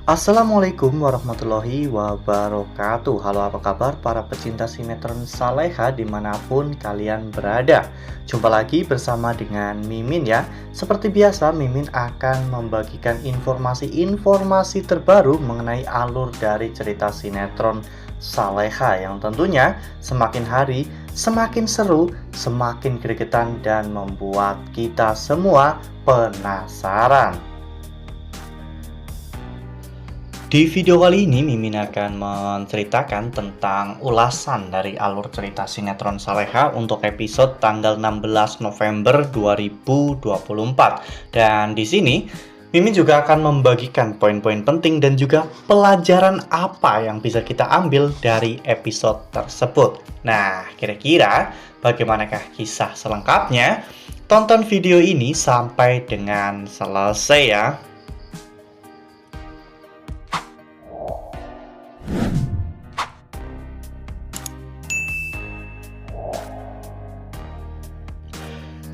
Assalamualaikum warahmatullahi wabarakatuh. Halo, apa kabar para pecinta sinetron Saleha dimanapun kalian berada. Jumpa lagi bersama dengan Mimin ya. Seperti biasa, Mimin akan membagikan informasi-informasi terbaru mengenai alur dari cerita sinetron Saleha yang tentunya semakin hari semakin seru, semakin gregetan, dan membuat kita semua penasaran. Di video kali ini, Mimin akan menceritakan tentang ulasan dari alur cerita sinetron Saleha untuk episode tanggal 16 November 2024. Dan di sini, Mimin juga akan membagikan poin-poin penting dan juga pelajaran apa yang bisa kita ambil dari episode tersebut. Nah, kira-kira bagaimanakah kisah selengkapnya? Tonton video ini sampai dengan selesai ya.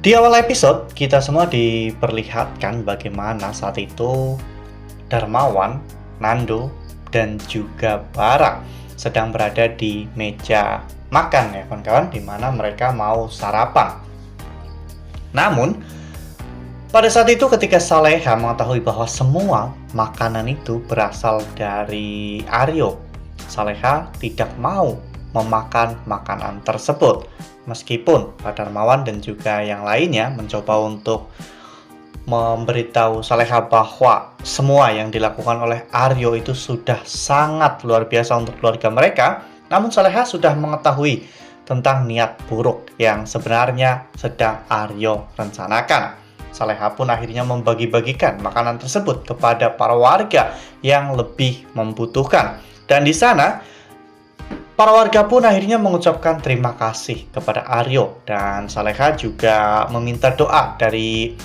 Di awal episode, kita semua diperlihatkan bagaimana saat itu Darmawan, Nando, dan juga Bara sedang berada di meja makan ya kawan-kawan, di mana mereka mau sarapan. Namun, pada saat itu ketika Saleha mengetahui bahwa semua makanan itu berasal dari Aryo, Saleha tidak mau memakan makanan tersebut. Meskipun Pak Darmawan dan juga yang lainnya mencoba untuk memberitahu Saleha bahwa semua yang dilakukan oleh Aryo itu sudah sangat luar biasa untuk keluarga mereka, namun Saleha sudah mengetahui tentang niat buruk yang sebenarnya sedang Aryo rencanakan. Saleha pun akhirnya membagi-bagikan makanan tersebut kepada para warga yang lebih membutuhkan. Dan di sana para warga pun akhirnya mengucapkan terima kasih kepada Aryo, dan Saleha juga meminta doa dari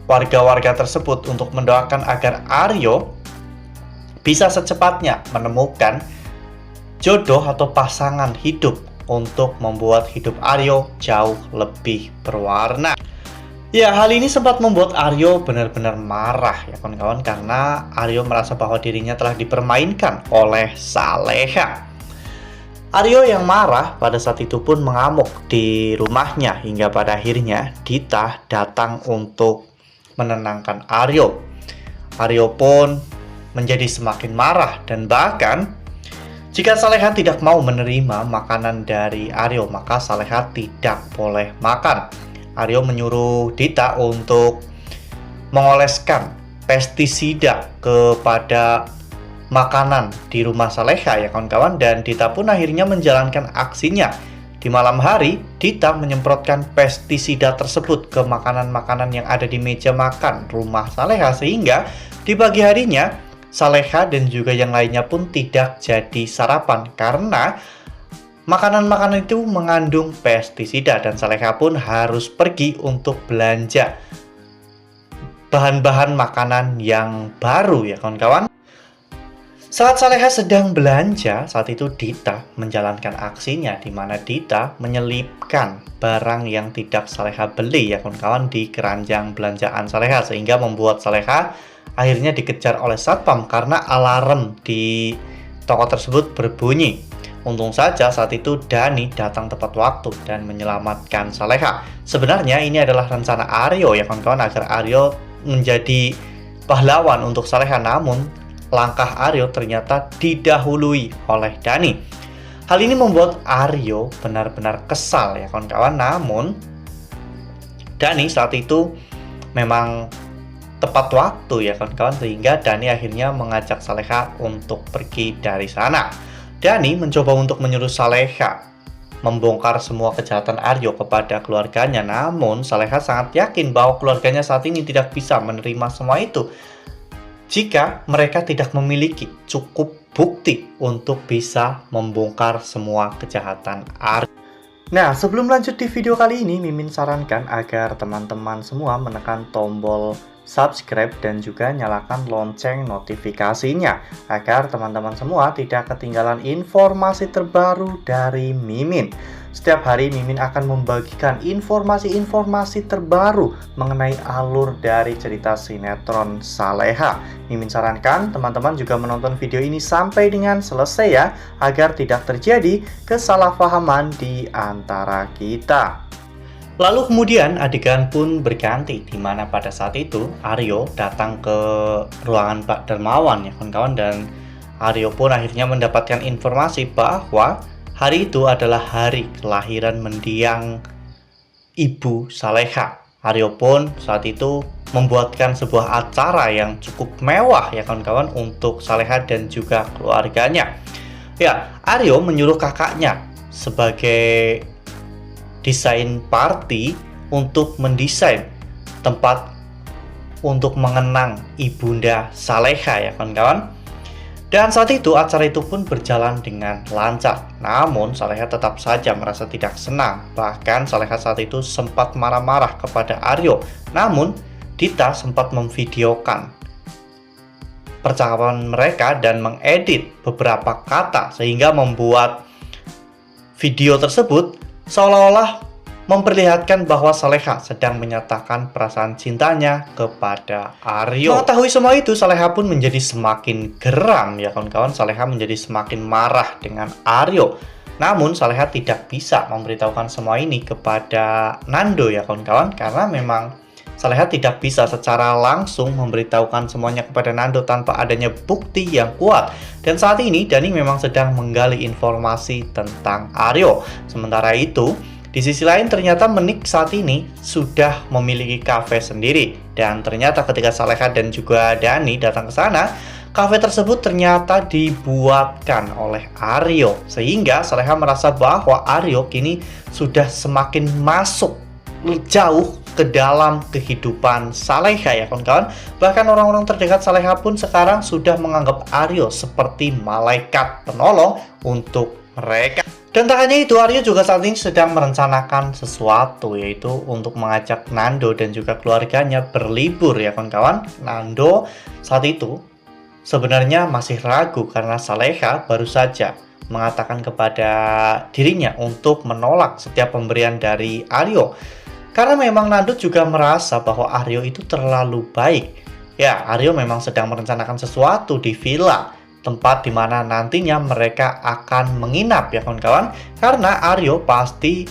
warga-warga tersebut untuk mendoakan agar Aryo bisa secepatnya menemukan jodoh atau pasangan hidup untuk membuat hidup Aryo jauh lebih berwarna. Ya, hal ini sempat membuat Aryo benar-benar marah ya kawan-kawan, karena Aryo merasa bahwa dirinya telah dipermainkan oleh Saleha. Aryo yang marah pada saat itu pun mengamuk di rumahnya hingga pada akhirnya Dita datang untuk menenangkan Aryo. Aryo pun menjadi semakin marah dan bahkan jika Saleha tidak mau menerima makanan dari Aryo, maka Saleha tidak boleh makan. Aryo menyuruh Dita untuk mengoleskan pestisida kepada makanan di rumah Saleha ya kawan-kawan, dan Dita pun akhirnya menjalankan aksinya. Di malam hari, Dita menyemprotkan pestisida tersebut ke makanan-makanan yang ada di meja makan rumah Saleha, sehingga di pagi harinya Saleha dan juga yang lainnya pun tidak jadi sarapan karena makanan-makanan itu mengandung pestisida, dan Saleha pun harus pergi untuk belanja bahan-bahan makanan yang baru ya kawan-kawan. Saat Saleha sedang belanja, saat itu Dita menjalankan aksinya, di mana Dita menyelipkan barang yang tidak Saleha beli ya kawan-kawan di keranjang belanjaan Saleha, sehingga membuat Saleha akhirnya dikejar oleh satpam karena alarm di toko tersebut berbunyi. Untung saja saat itu Dani datang tepat waktu dan menyelamatkan Saleha. Sebenarnya ini adalah rencana Aryo ya kawan-kawan, agar Aryo menjadi pahlawan untuk Saleha, namun langkah Aryo ternyata didahului oleh Dani. Hal ini membuat Aryo benar-benar kesal ya kawan-kawan, namun Dani saat itu memang tepat waktu ya kawan-kawan, sehingga Dani akhirnya mengajak Saleha untuk pergi dari sana. Dani mencoba untuk menyuruh Saleha membongkar semua kejahatan Aryo kepada keluarganya, namun Saleha sangat yakin bahwa keluarganya saat ini tidak bisa menerima semua itu jika mereka tidak memiliki cukup bukti untuk bisa membongkar semua kejahatan Aryo. Nah, sebelum lanjut di video kali ini, Mimin sarankan agar teman-teman semua menekan tombol subscribe dan juga nyalakan lonceng notifikasinya agar teman-teman semua tidak ketinggalan informasi terbaru dari Mimin. Setiap hari Mimin akan membagikan informasi-informasi terbaru mengenai alur dari cerita sinetron Saleha. Mimin sarankan teman-teman juga menonton video ini sampai dengan selesai ya, agar tidak terjadi kesalahpahaman di antara kita. Lalu kemudian adegan pun berganti, di mana pada saat itu Aryo datang ke ruangan Pak Darmawan ya kawan-kawan, dan Aryo pun akhirnya mendapatkan informasi bahwa hari itu adalah hari kelahiran mendiang Ibu Saleha. Aryo pun saat itu membuatkan sebuah acara yang cukup mewah ya kawan-kawan untuk Saleha dan juga keluarganya. Ya, Aryo menyuruh kakaknya sebagai desain party untuk mendesain tempat untuk mengenang Ibunda Saleha ya kawan-kawan. Dan saat itu acara itu pun berjalan dengan lancar. Namun Saleha tetap saja merasa tidak senang. Bahkan Saleha saat itu sempat marah-marah kepada Aryo. Namun Dita sempat memvideokan percakapan mereka dan mengedit beberapa kata sehingga membuat video tersebut seolah-olah memperlihatkan bahwa Saleha sedang menyatakan perasaan cintanya kepada Aryo. Mengetahui semua itu, Saleha pun menjadi semakin geram ya kawan-kawan. Saleha menjadi semakin marah dengan Aryo. Namun Saleha tidak bisa memberitahukan semua ini kepada Nando ya kawan-kawan, karena memang Saleha tidak bisa secara langsung memberitahukan semuanya kepada Nando tanpa adanya bukti yang kuat. Dan saat ini Dani memang sedang menggali informasi tentang Aryo. Sementara itu, di sisi lain ternyata Menik saat ini sudah memiliki kafe sendiri. Dan ternyata ketika Saleha dan juga Dani datang ke sana, kafe tersebut ternyata dibuatkan oleh Aryo. Sehingga Saleha merasa bahwa Aryo kini sudah semakin masuk jauh ke dalam kehidupan Saleha ya kawan-kawan. Bahkan orang-orang terdekat Saleha pun sekarang sudah menganggap Aryo seperti malaikat penolong untuk mereka. Dan tak hanya itu, Aryo juga saat ini sedang merencanakan sesuatu, yaitu untuk mengajak Nando dan juga keluarganya berlibur ya kawan-kawan. Nando saat itu sebenarnya masih ragu karena Saleha baru saja mengatakan kepada dirinya untuk menolak setiap pemberian dari Aryo. Karena memang Nando juga merasa bahwa Aryo itu terlalu baik. Ya, Aryo memang sedang merencanakan sesuatu di villa, tempat dimana nantinya mereka akan menginap ya kawan-kawan. Karena Aryo pasti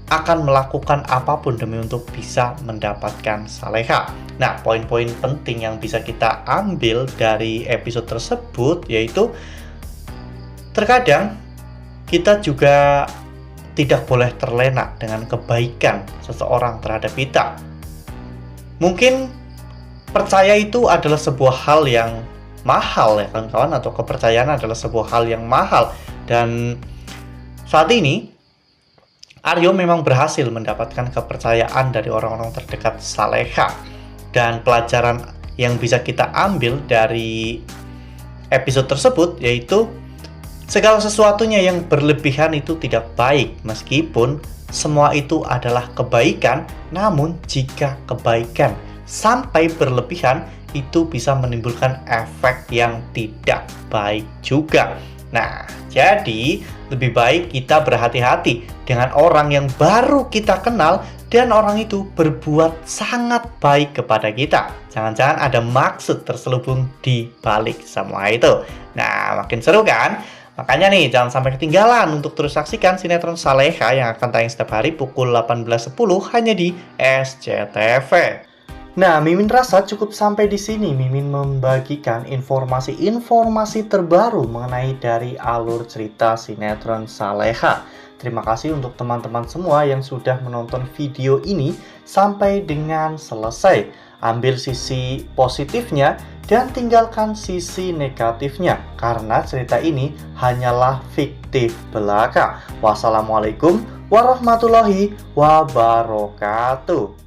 akan melakukan apapun demi untuk bisa mendapatkan Saleha. Nah, poin-poin penting yang bisa kita ambil dari episode tersebut yaitu terkadang kita juga tidak boleh terlena dengan kebaikan seseorang terhadap kita. Mungkin percaya itu adalah sebuah hal yang mahal ya kawan-kawan, atau kepercayaan adalah sebuah hal yang mahal. Dan saat ini Aryo memang berhasil mendapatkan kepercayaan dari orang-orang terdekat Saleha. Dan pelajaran yang bisa kita ambil dari episode tersebut yaitu segala sesuatunya yang berlebihan itu tidak baik. Meskipun semua itu adalah kebaikan, namun jika kebaikan sampai berlebihan itu bisa menimbulkan efek yang tidak baik juga. Nah, jadi lebih baik kita berhati-hati dengan orang yang baru kita kenal dan orang itu berbuat sangat baik kepada kita. Jangan-jangan ada maksud terselubung di balik semua itu. Nah, makin seru kan? Makanya nih, jangan sampai ketinggalan untuk terus saksikan sinetron Saleha yang akan tayang setiap hari pukul 18.10 hanya di SCTV. Nah, Mimin rasa cukup sampai di sini. Mimin membagikan informasi-informasi terbaru mengenai dari alur cerita sinetron Saleha. Terima kasih untuk teman-teman semua yang sudah menonton video ini sampai dengan selesai. Ambil sisi positifnya dan tinggalkan sisi negatifnya, karena cerita ini hanyalah fiktif belaka. Wassalamualaikum warahmatullahi wabarakatuh.